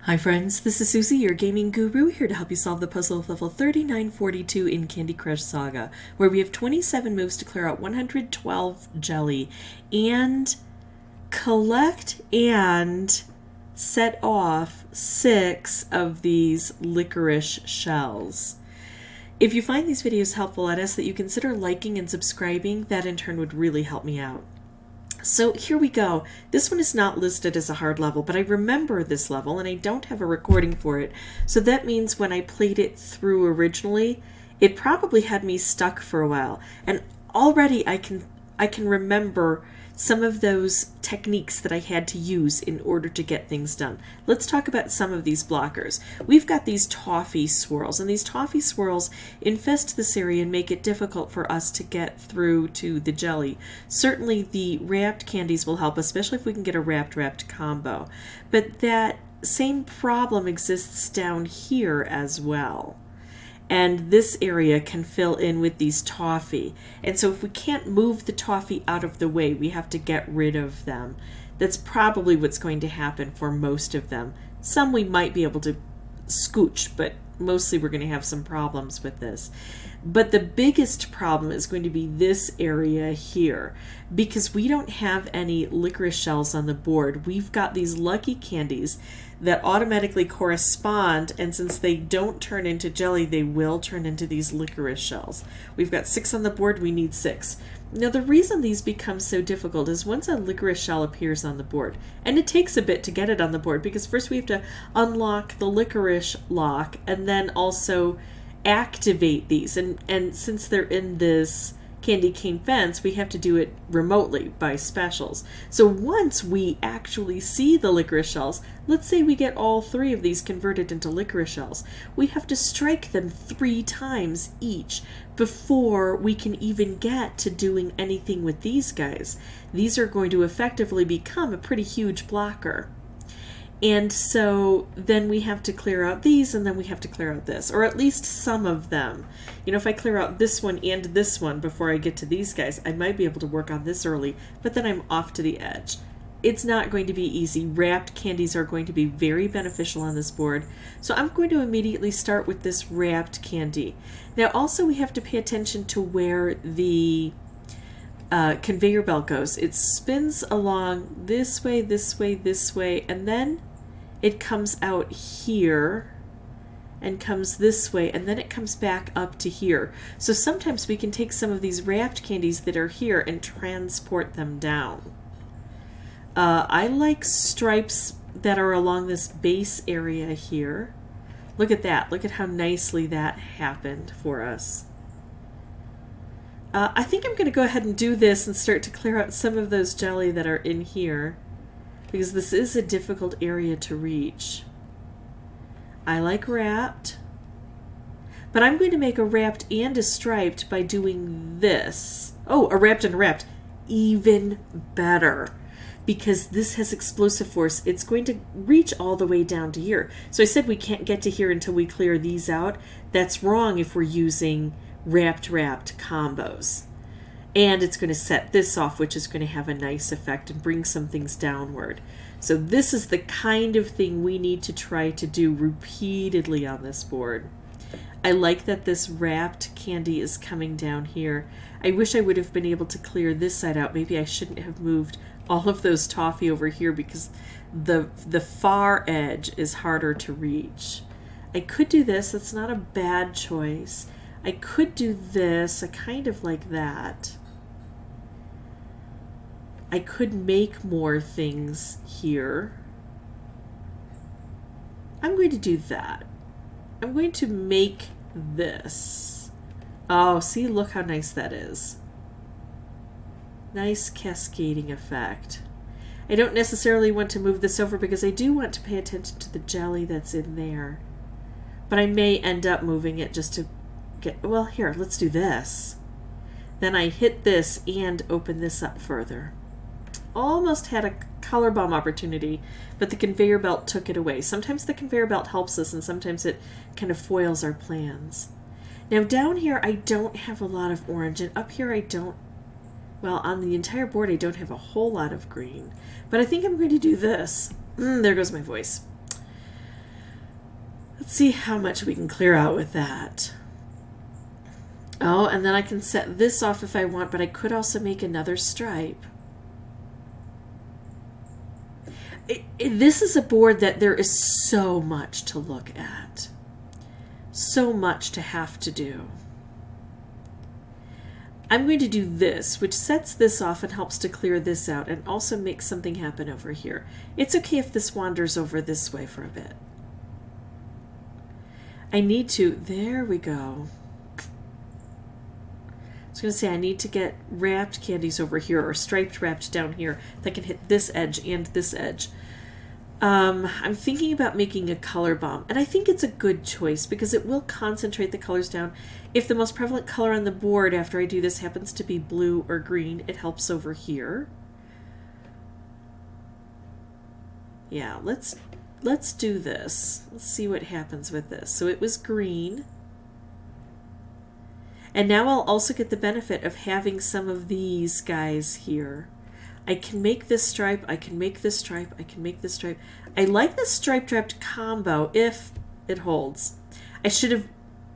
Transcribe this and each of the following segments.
Hi friends, this is Suzy, your gaming guru, here to help you solve the puzzle of level 3942 in Candy Crush Saga, where we have 27 moves to clear out 112 jelly, and collect and set off 6 of these licorice shells. If you find these videos helpful, I'd ask that you consider liking and subscribing. That in turn would really help me out. So here we go. This one is not listed as a hard level, but I remember this level and I don't have a recording for it. So that means when I played it through originally, it probably had me stuck for a while. And already I can remember some of those techniques that I had to use in order to get things done. Let's talk about some of these blockers. We've got these toffee swirls, and these toffee swirls infest this area and make it difficult for us to get through to the jelly. Certainly the wrapped candies will help, especially if we can get a wrapped combo. But that same problem exists down here as well. And this area can fill in with these toffee. And so if we can't move the toffee out of the way, we have to get rid of them. That's probably what's going to happen for most of them. Some we might be able to scooch, but mostly we're going to have some problems with this. But the biggest problem is going to be this area here, because we don't have any licorice shells on the board. We've got these lucky candies that automatically correspond, and since they don't turn into jelly, they will turn into these licorice shells. We've got 6 on the board, we need 6. Now the reason these become so difficult is once a licorice shell appears on the board, and it takes a bit to get it on the board because first we have to unlock the licorice lock and then also activate these, and since they're in this candy cane fence, we have to do it remotely by specials. So once we actually see the licorice shells, let's say we get all 3 of these converted into licorice shells, we have to strike them 3 times each before we can even get to doing anything with these guys. These are going to effectively become a pretty huge blocker. And so then we have to clear out these, and then we have to clear out this, or at least some of them. You know, if I clear out this one and this one before I get to these guys, I might be able to work on this early, but then I'm off to the edge. It's not going to be easy. Wrapped candies are going to be very beneficial on this board. So I'm going to immediately start with this wrapped candy. Now also we have to pay attention to where the conveyor belt goes. It spins along this way, this way, this way, and then it comes out here and comes this way, and then it comes back up to here. So sometimes we can take some of these wrapped candies that are here and transport them down. I like stripes that are along this base area here. Look at that. Look at how nicely that happened for us. I think I'm going to go ahead and do this and start to clear out some of those jelly that are in here, because this is a difficult area to reach. I like wrapped, but I'm going to make a wrapped and a striped by doing this. Oh, a wrapped and a wrapped. Even better, because this has explosive force. It's going to reach all the way down to here. So I said we can't get to here until we clear these out. That's wrong if we're using wrapped combos. And it's going to set this off, which is going to have a nice effect and bring some things downward. So this is the kind of thing we need to try to do repeatedly on this board. I like that this wrapped candy is coming down here. I wish I would have been able to clear this side out. Maybe I shouldn't have moved all of those toffee over here, because the far edge is harder to reach. I could do this. That's not a bad choice. I could do this. I kind of like that. I could make more things here. I'm going to do that. I'm going to make this. Oh, see, look how nice that is. Nice cascading effect. I don't necessarily want to move this over because I do want to pay attention to the jelly that's in there. But I may end up moving it just to get, well, here, let's do this. Then I hit this and open this up further. Almost had a color bomb opportunity, but the conveyor belt took it away. Sometimes the conveyor belt helps us, and sometimes it kind of foils our plans. Now down here I don't have a lot of orange, and up here I don't, well, on the entire board I don't have a whole lot of green. But I think I'm going to do this. There goes my voice. Let's see how much we can clear out with that. Oh, and then I can set this off if I want, but I could also make another stripe. This is a board that there is so much to look at. So much to have to do. I'm going to do this, which sets this off and helps to clear this out and also makes something happen over here. It's okay if this wanders over this way for a bit. I need to, there we go. I was going to say I need to get wrapped candies over here or striped wrapped down here that can hit this edge and this edge. I'm thinking about making a color bomb, and I think it's a good choice because it will concentrate the colors down. If the most prevalent color on the board after I do this happens to be blue or green, it helps over here. Yeah, let's do this. Let's see what happens with this. So it was green. And now I'll also get the benefit of having some of these guys here. I can make this stripe, I can make this stripe, I can make this stripe. I like this striped wrapped combo if it holds. I should have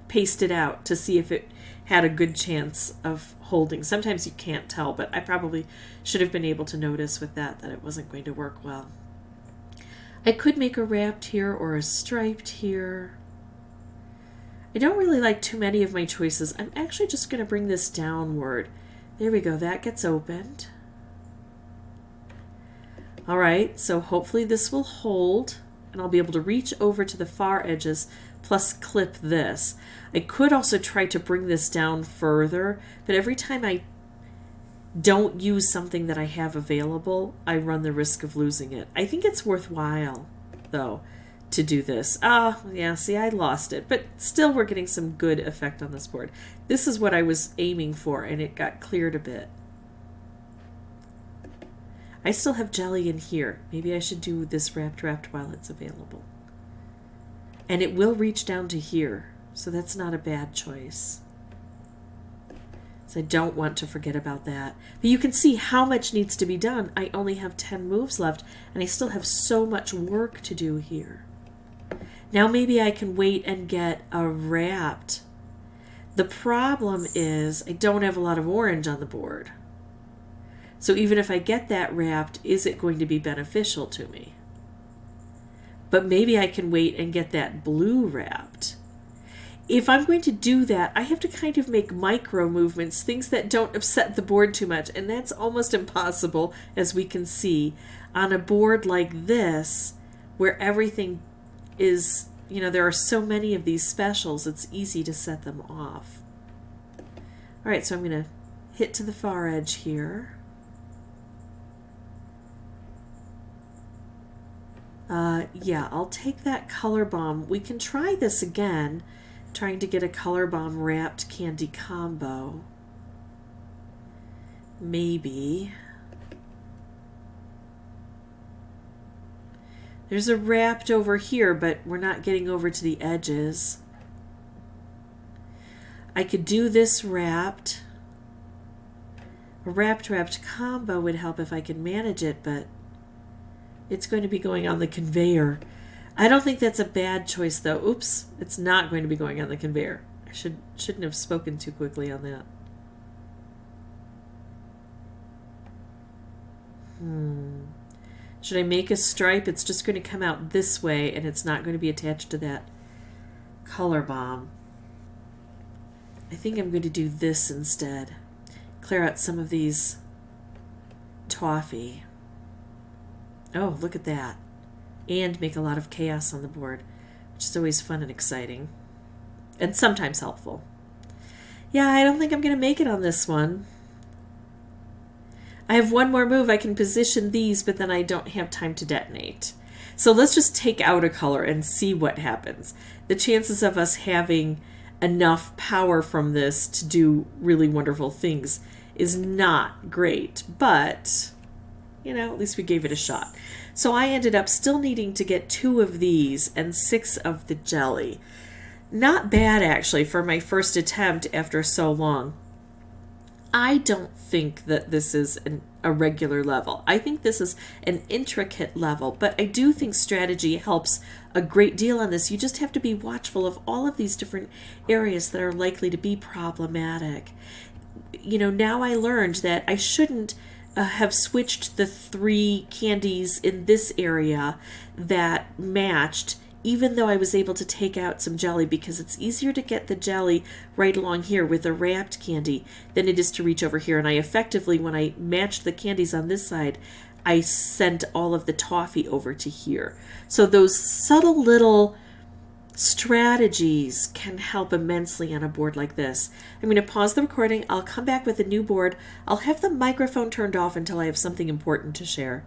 pasted out to see if it had a good chance of holding. Sometimes you can't tell, but I probably should have been able to notice with that it wasn't going to work well. I could make a wrapped here or a striped here. I don't really like too many of my choices. I'm actually just going to bring this downward. There we go, that gets opened. All right, so hopefully this will hold and I'll be able to reach over to the far edges plus clip this. I could also try to bring this down further, but every time I don't use something that I have available, I run the risk of losing it. I think it's worthwhile, though, to do this. Yeah, see, I lost it, but still we're getting some good effect on this board. This is what I was aiming for, and it got cleared a bit. I still have jelly in here. Maybe I should do this wrapped while it's available. And it will reach down to here, so that's not a bad choice. So I don't want to forget about that. But you can see how much needs to be done. I only have 10 moves left, and I still have so much work to do here. Now maybe I can wait and get a wrapped. The problem is I don't have a lot of orange on the board. So even if I get that wrapped, is it going to be beneficial to me? But maybe I can wait and get that blue wrapped. If I'm going to do that, I have to kind of make micro movements, things that don't upset the board too much, and that's almost impossible, as we can see, on a board like this, where everything is, you know, there are so many of these specials, it's easy to set them off. All right, so I'm going to hit to the far edge here. Yeah, I'll take that color bomb. We can try this again, trying to get a color bomb wrapped candy combo. Maybe. There's a wrapped over here, but we're not getting over to the edges. I could do this wrapped. A wrapped combo would help if I could manage it, but it's going to be going on the conveyor. I don't think that's a bad choice, though. Oops, it's not going to be going on the conveyor. I shouldn't have spoken too quickly on that. Should I make a stripe? It's just going to come out this way, and it's not going to be attached to that color bomb. I think I'm going to do this instead. Clear out some of these toffee. Oh, look at that. And make a lot of chaos on the board, which is always fun and exciting. And sometimes helpful. Yeah, I don't think I'm going to make it on this one. I have one more move. I can position these, but then I don't have time to detonate. So let's just take out a color and see what happens. The chances of us having enough power from this to do really wonderful things is not great, but you know, at least we gave it a shot. So I ended up still needing to get 2 of these and 6 of the jelly. Not bad, actually, for my first attempt after so long. I don't think that this is a regular level. I think this is an intricate level, but I do think strategy helps a great deal on this. You just have to be watchful of all of these different areas that are likely to be problematic. You know, now I learned that I shouldn't have switched the 3 candies in this area that matched, even though I was able to take out some jelly, because it's easier to get the jelly right along here with a wrapped candy than it is to reach over here. And I effectively, when I matched the candies on this side, I sent all of the toffee over to here. So those subtle little strategies can help immensely on a board like this. I'm going to pause the recording. I'll come back with a new board. I'll have the microphone turned off until I have something important to share.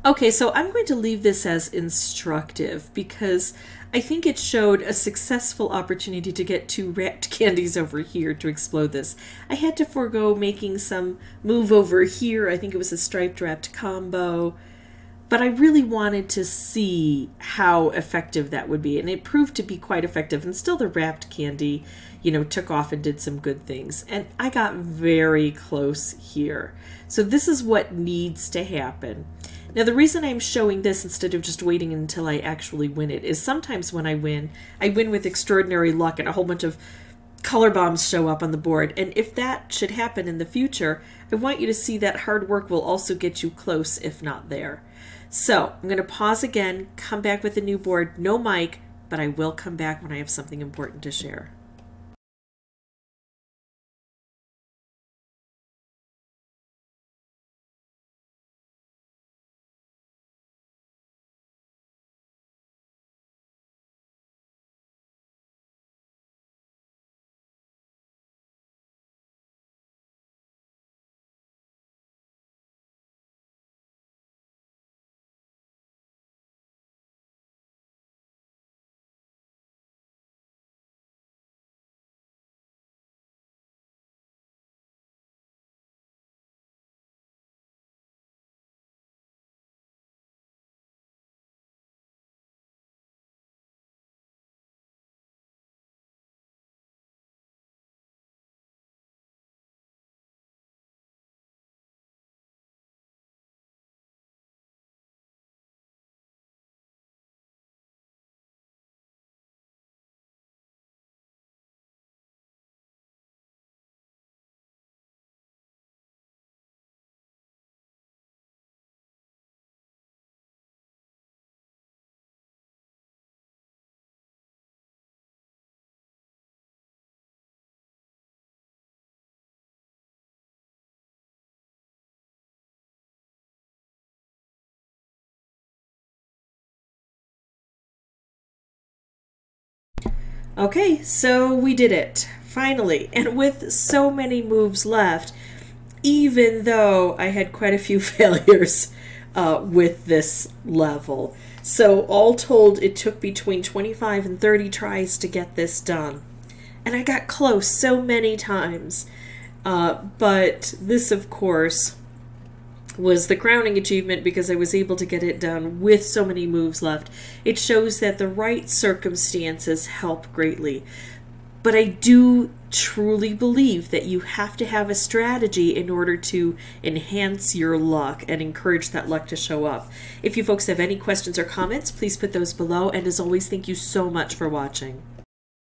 Okay, so I'm going to leave this as instructive because I think it showed a successful opportunity to get 2 wrapped candies over here to explode this. I had to forego making some move over here. I think it was a striped wrapped combo. But I really wanted to see how effective that would be, and it proved to be quite effective. And still the wrapped candy, you know, took off and did some good things. And I got very close here. So this is what needs to happen. Now, the reason I'm showing this instead of just waiting until I actually win it is sometimes when I win with extraordinary luck and a whole bunch of color bombs show up on the board. And if that should happen in the future, I want you to see that hard work will also get you close, if not there. So I'm going to pause again, come back with a new board, no mic, but I will come back when I have something important to share. Okay, so we did it, finally. And with so many moves left, even though I had quite a few failures with this level. So all told, it took between 25 and 30 tries to get this done. And I got close so many times. But this, of course, was the crowning achievement because I was able to get it done with so many moves left. It shows that the right circumstances help greatly. But I do truly believe that you have to have a strategy in order to enhance your luck and encourage that luck to show up. If you folks have any questions or comments, please put those below. And as always, thank you so much for watching.